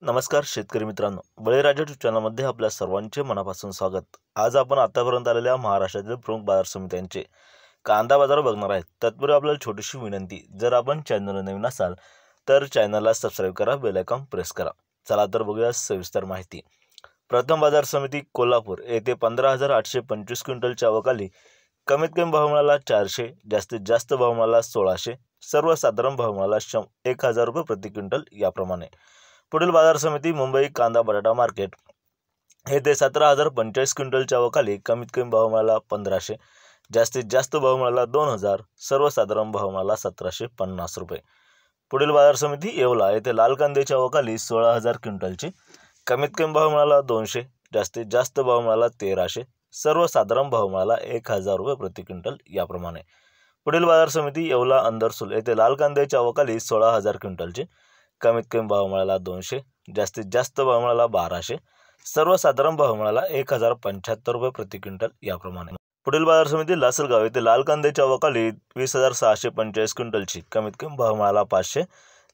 नमस्कार शेतकरी मित्रांनो, बळीराजा यूट्यूब चॅनलमध्ये आपल्या सर्वांचे मनापासून स्वागत। आज आपण आतापर्यंत आलेल्या महाराष्ट्रातील प्रमुख बाजार समित्यांचे कांदा बाजार बघणार आहेत। तत्पूर्वी आपल्याला छोटीशी विनंती, जर आपण चॅनलला नवीन असाल तर चॅनलला सबस्क्राइब करा, बेल आयकॉन प्रेस करा। चला तर बघूया सविस्तर माहिती। प्रथम बाजार समिती कोल्हापूर येथे 15,825 क्विंटलच्या आवकाली कमीत कमी भाव मिळाला 400, जास्तीत जास्त भाव मिळाला 1600, सर्वसाधारण भाव मिळाला 1000 रुपये प्रति क्विंटल याप्रमाणे। पुढील बाजार समिती मुंबई कांदा बटाटा मार्केट येथे 17,045 क्विंटलच्या आवकाली कमीत कमी भाव मिळाला 1500, जास्तीत जास्त भाव मिळाला 2000, सर्वसाधारण भाव मिळाला 1750 रुपये। पुढील बाजार समिती येवला येथे लाल कांद्याच्या आवकाली 16,000 क्विंटलची कमीत कमी भाव मिळाला 200, जास्तीत जास्त भाव मिळाला 1300, सर्वसाधारण भाव मिळाला 1000 रुपये प्रति क्विंटल याप्रमाणे। पुढील बाजार समिती येवला अंदरसूल येथे लाल कांद्याच्या आवकाली 16,000 क्विंटलची कमीत कमी भाव मिळाला 200, जास्तीत जास्त भाव मिळाला 1200, सर्वसाधारण भाव मिळाला 1075 रुपये प्रति क्विंटल याप्रमाणे। पुढील बाजार समिती लासलगाव येथे लाल कांद्याच्या आवकाली 20,645 क्विंटलची कमीत कमी भाव मिळाला 500,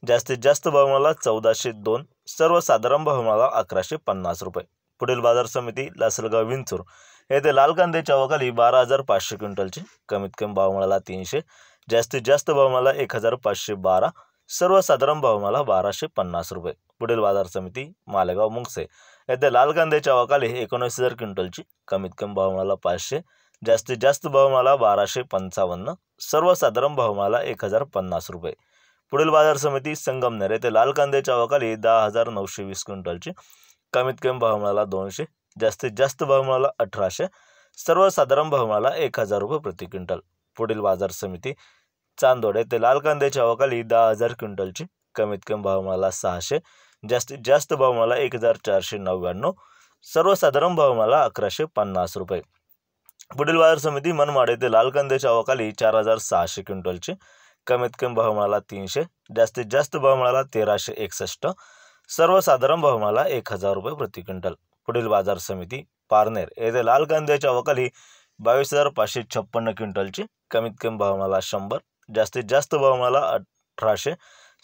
जास्तीत जास्त भाव मिळाला 1402, सर्वसाधारण भाव मिळाला 1150 रुपये। पुढील बाजार समिती लासलगाव विंचूर येथे लाल कांद्याच्या आवकाली 12,500 क्विंटलची कमीत कमी भाव मिळाला 300, जास्तीत जास्त भाव मिळाला 1,512, सर्वसाधारण भाव मिळाला 1250 रुपये। पुढील बाजार समिती मालेगाव मुंगसे येथे लाल कांद्याच्या आवकाली 19,000 क्विंटलची कमीत कमी भाव मिळाला 500, जास्तीत जास्त भाव मिळाला 1255, सर्वसाधारण भाव मिळाला 1050 रुपये। पुढील बाजार समिती संगमनेर येथे लाल कांद्याच्या आवकाली 10,920 क्विंटलची कमीत कमी भाव मिळाला 200, जास्तीत जास्त भाव मिळाला 1800, सर्वसाधारण भाव मिळाला 1000 रुपये प्रति क्विंटल। पुढील बाजार समिती चांदोड येथे लाल कांद्याच्या आवकाली 10,000 क्विंटलची कमीत कमी भाव मिळाला 600, जास्तीत जास्त भाव मिळाला 1,499, सर्वसाधारण भाव मिळाला 1150 रुपये। पुढील बाजार समिती मनमाड येथे लाल कांद्याच्या आवकाली 4,600 क्विंटलची कमीत कमी भाव मिळाला 300, जास्तीत जास्त भाव मिळाला 1,361, सर्वसाधारण भाव मिळाला 1000 रुपये प्रति क्विंटल। पुढील बाजार समिती पारनेर येथे लाल कांद्याच्या आवकाली 22,556 क्विंटलची कमीत कमी भाव मिळाला 100, जास्तीत जास्त भाव मिळाला 1800,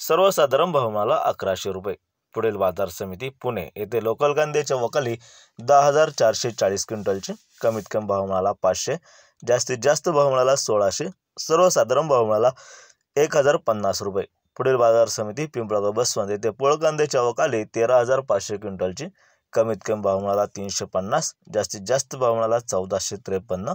सर्वसाधारण भाव मिळाला 1100 रुपये। पुढील बाजार समिती पुणे येथे लोकल कांद्याच्या आवकाली 10,440 क्विंटलची कमीत कमी भाव मिळाला 500, जास्तीत जास्त भाव मिळाला 1600, सर्वसाधारण भाव मिळाला 1,050 रुपये। पुढील बाजार समिती पिंपळगाव बसवंत येथे पोळ कांद्याच्या आवकाली 13,500 क्विंटलची कमीत कमी भाव मिळाला 350, जास्तीत जास्त भाव मिळाला 1,453,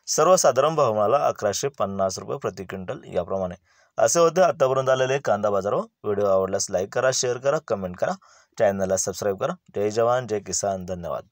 सर्वसाधारण भाव मिळाला 1,150 रुपये प्रति क्विंटल याप्रमाणे। असे होते आतापर्यंत आलेले कांदा बाजार। व्हिडिओ आवडल्यास लाईक करा, शेअर करा, कमेंट करा, चॅनलला सबस्क्राइब करा। जय जवान जय किसान, धन्यवाद।